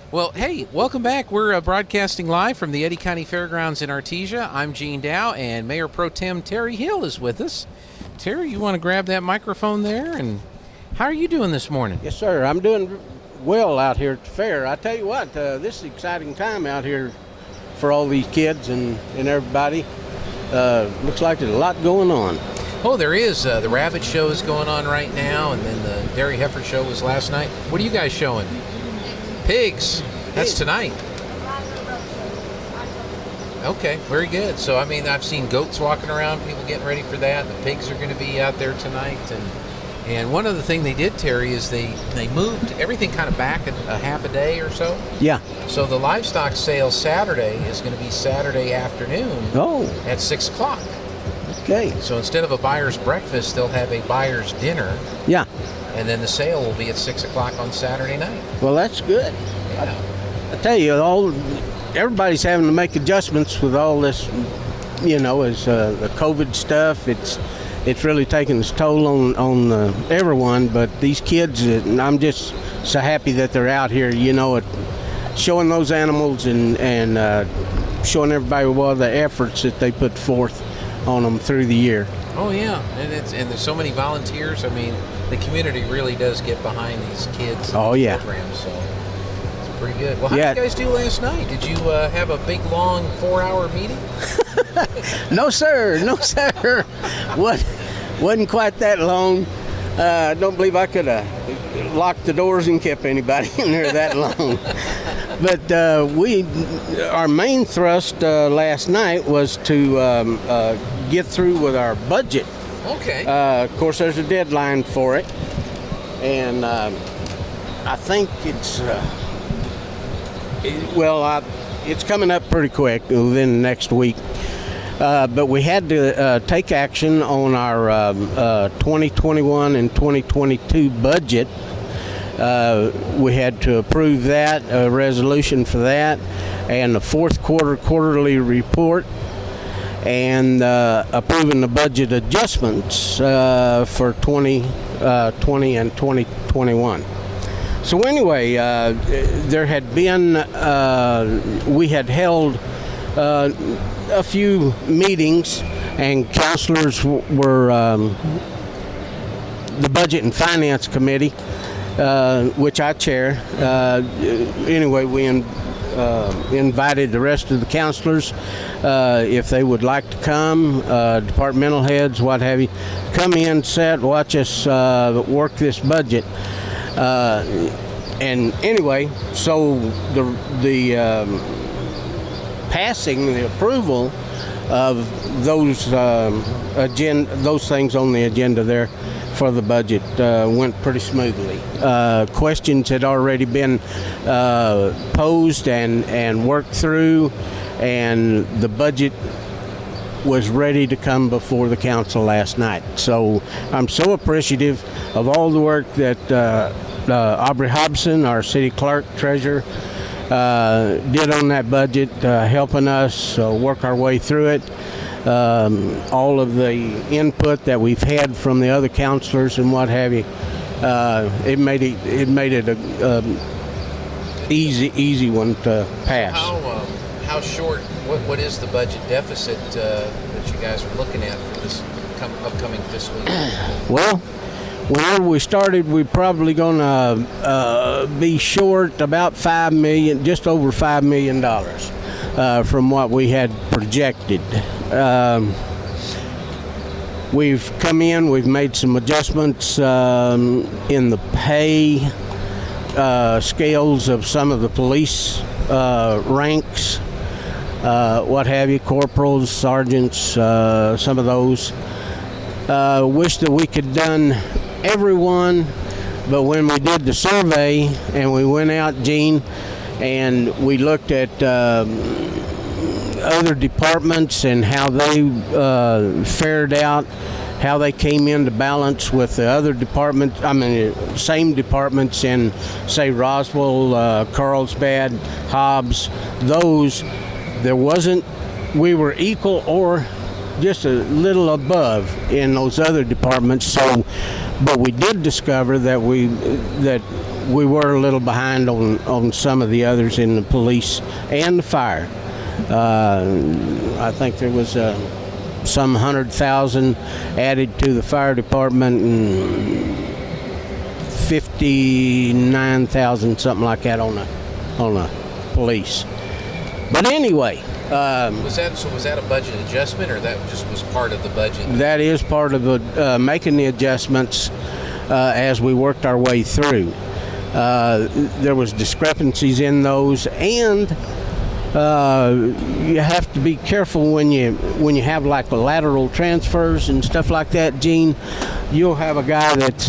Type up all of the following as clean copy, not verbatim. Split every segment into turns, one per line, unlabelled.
Well, hey, welcome back. We're broadcasting live from the Eddy County Fairgrounds in Artesia. I'm Gene Dow, and Mayor Pro Tem Terry Hill is with us. Terry, you want to grab that microphone there? And how are you doing this morning?
Yes, sir. I'm doing well out here at the fair. I tell you what, this is an exciting time out here for all these kids and everybody. Looks like there's a lot going on.
Oh, there is. The rabbit show is going on right now, and then the dairy heifer show was last night. What are you guys showing? Pigs. That's tonight. Okay, very good. So, I mean, I've seen goats walking around, people getting ready for that. The pigs are going to be out there tonight. And one other thing they did, Terry, is they moved everything kind of back a half a day or so.
Yeah.
So the livestock sale Saturday is going to be Saturday afternoon at 6 o'clock.
Okay.
So instead of a buyer's breakfast, they'll have a buyer's dinner.
Yeah.
And then the sale will be at 6 o'clock on Saturday night.
Well, that's good.
Yeah.
I tell you, everybody's having to make adjustments with all this, as the COVID stuff. It's really taking its toll on everyone. But these kids, I'm just so happy that they're out here, showing those animals and showing everybody the efforts that they put forth on them through the year.
Oh yeah, and there's so many volunteers. I mean, the community really does get behind these kids.
Oh yeah.
Programs, so it's pretty good. Well, how did you guys do last night? Did you have a big long 4-hour meeting?
No sir. Wasn't quite that long. I don't believe I could have locked the doors and kept anybody in there that long. But our main thrust last night was to get through with our budget.
Okay.
Of course, there's a deadline for it, and I think it's coming up pretty quick within the next week. But we had to take action on our 2021 and 2022 budget. We had to approve that, a resolution for that, and the fourth quarterly report, and approving the budget adjustments for 2020 and 2021. So anyway, there had been, we had held a few meetings, and counselors were the Budget and Finance Committee, which I chair. Anyway, we invited the rest of the counselors, if they would like to come, departmental heads, what have you, come in, sit, watch us work this budget. And anyway, so the passing, the approval of those those things on the agenda there for the budget went pretty smoothly. Questions had already been posed and worked through, and the budget was ready to come before the council last night. So I'm so appreciative of all the work that Aubrey Hobson, our city clerk, treasurer, did on that budget, helping us work our way through it. All of the input that we've had from the other counselors and what have you, it made it a easy one to pass.
How short? What is the budget deficit that you guys are looking at for this upcoming fiscal year?
Well, whenever we started, we're probably going to be short about $5 million, just over $5 million from what we had projected. We've come in, we've made some adjustments in the pay scales of some of the police ranks, what have you, corporals, sergeants, some of those. Wish that we could done everyone, but when we did the survey and we went out, Gene, and we looked at other departments and how they fared out, how they came into balance with the other departments, same departments in, say, Roswell, Carlsbad, Hobbs, we were equal or just a little above in those other departments. So, but we did discover that we were a little behind on some of the others in the police and the fire. I think there was some 100,000 added to the fire department and 59,000 something like that on the police. But anyway,
Was that a budget adjustment, or that just was part of the budget?
that is part of making the adjustments as we worked our way through. There was discrepancies in those, and you have to be careful when you have like lateral transfers and stuff like that, Gene. You'll have a guy that's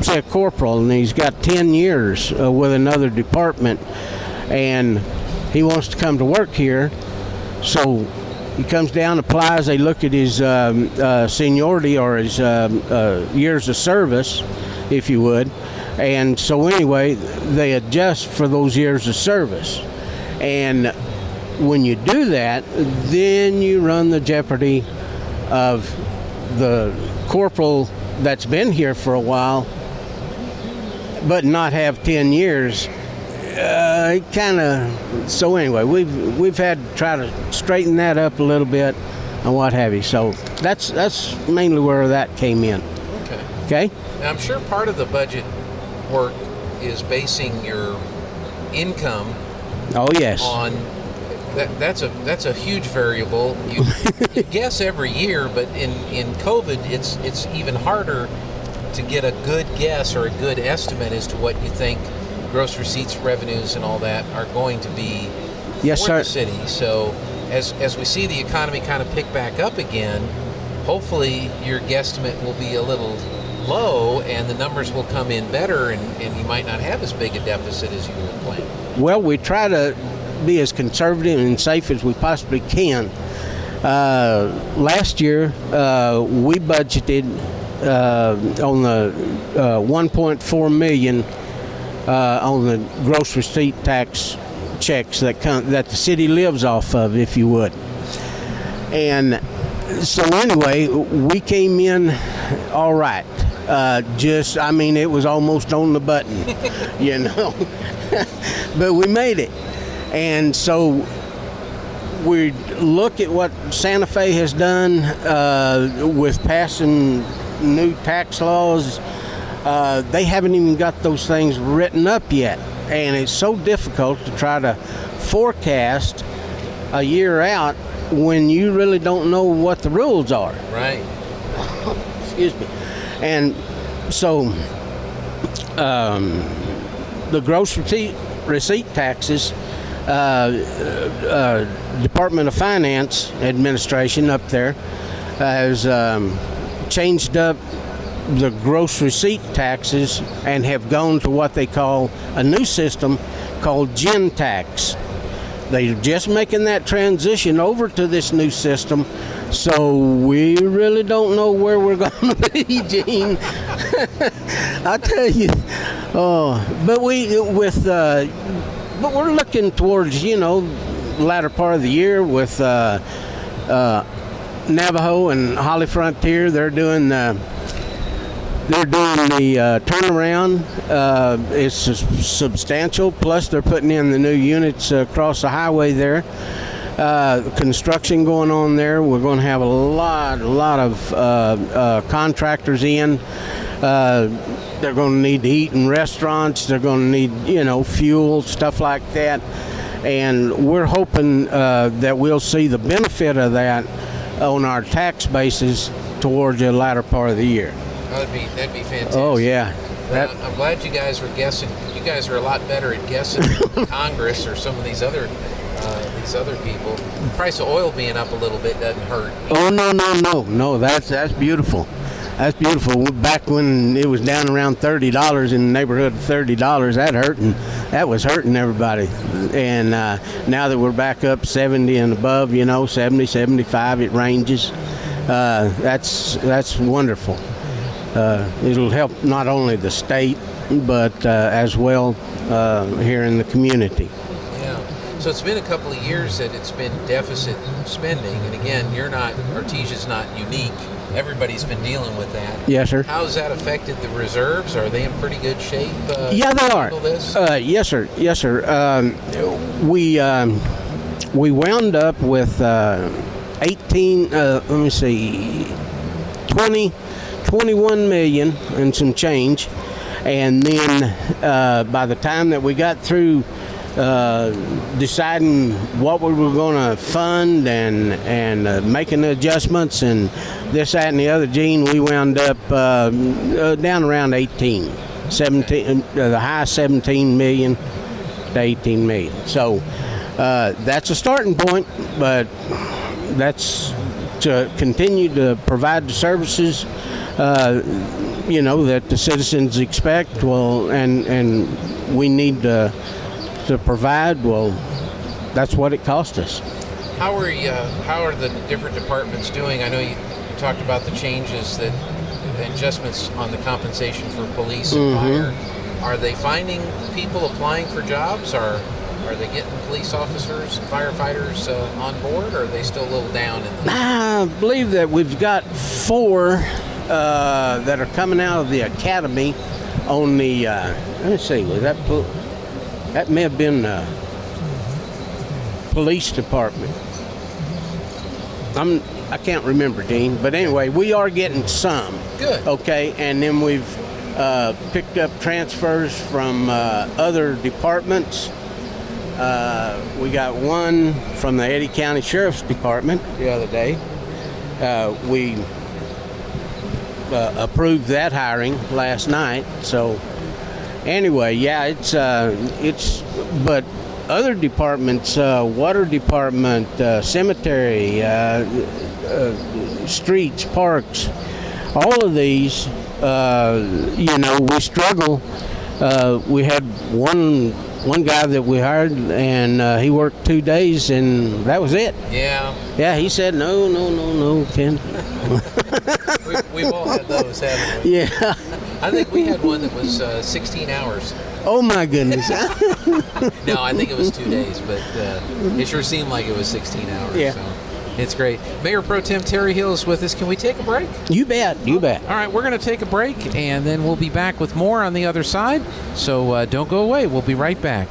say a corporal, and he's got 10 years with another department, and he wants to come to work here. So he comes down, applies, they look at his seniority or his years of service, if you would. And so anyway, they adjust for those years of service. And when you do that, then you run the jeopardy of the corporal that's been here for a while but not have 10 years. So anyway, we've had to try to straighten that up a little bit and what have you. So that's mainly where that came in. Okay.
Now, I'm sure part of the budget work is basing your income.
Oh yes.
On that's a huge variable. You guess every year, but in COVID, it's even harder to get a good guess or a good estimate as to what you think gross receipts, revenues, and all that are going to be for the city. So as we see the economy kind of pick back up again, hopefully your guesstimate will be a little low and the numbers will come in better, and you might not have as big a deficit as you were planning.
Well, we try to be as conservative and safe as we possibly can. Last year, we budgeted on the 1.4 million on the gross receipt tax checks that the city lives off of, if you would. And so anyway, we came in all right. It was almost on the button, you know. But we made it. And so we look at what Santa Fe has done with passing new tax laws. They haven't even got those things written up yet. And it's so difficult to try to forecast a year out when you really don't know what the rules are.
Right.
Excuse me. And so the gross receipt taxes, Department of Finance administration up there has changed up the gross receipt taxes and have gone to what they call a new system called Gen Tax. They're just making that transition over to this new system, so we really don't know where we're going to be, Gene. I tell you. But we're looking towards, latter part of the year with Navajo and Holly Frontier. They're doing the turnaround. It's substantial. Plus, they're putting in the new units across the highway there. Construction going on there. We're going to have a lot of contractors in. They're going to need to eat in restaurants. They're going to need, fuel, stuff like that. And we're hoping that we'll see the benefit of that on our tax basis towards the latter part of the year.
That'd be fantastic.
Oh yeah.
I'm glad you guys were guessing. You guys are a lot better at guessing than Congress or some of these other people. The price of oil being up a little bit doesn't hurt.
Oh no. That's beautiful. That's beautiful. Back when it was down around $30 in the neighborhood of $30, that was hurting everybody. And now that we're back up 70 and above, 70, 75, it ranges. That's wonderful. It'll help not only the state, but as well here in the community.
Yeah. So it's been a couple of years that it's been deficit spending, and again, Artesia's not unique. everybody's been dealing with that.
Yes, sir.
How's that affected the reserves? Are they in pretty good shape?
Yeah, they
to
are.
handle this?
Yes, sir. Yes, sir. We wound up with 18. Let me see, 21 million and some change, and then by the time that we got through deciding what we were going to fund and making the adjustments and this, that, and the other, Gene, we wound up down around 17, the high 17 million to 18 million. So that's a starting point, but that's to continue to provide the services that the citizens expect. Well, and we need to provide. Well, that's what it cost us.
How are the different departments doing? I know you talked about the changes, the adjustments on the compensation for police and fire. Are they finding people applying for jobs? Are they getting police officers and firefighters on board, or are they still a little down in the...
I believe that we've got 4 that are coming out of the academy on the let me see, was that may have been police department. I can't remember, Dean, but anyway, we are getting some.
Good.
Okay, and then we've picked up transfers from other departments. We got one from the Eddy County Sheriff's Department the other day. We approved that hiring last night. So anyway, yeah, it's but other departments, water department, cemetery, streets, parks, all of these, we struggle. We had one guy that we hired, and he worked 2 days, and that was it.
Yeah.
Yeah, he said, no, Ken.
We've all had those, haven't we?
Yeah.
I think we had one that was 16 hours.
Oh, my goodness.
No, I think it was 2 days, but it sure seemed like it was 16 hours.
Yeah.
So it's great. Mayor Pro Tem Terry Hill is with us. Can we take a break?
You bet.
All right, we're going to take a break, and then we'll be back with more on the other side. So don't go away. We'll be right back.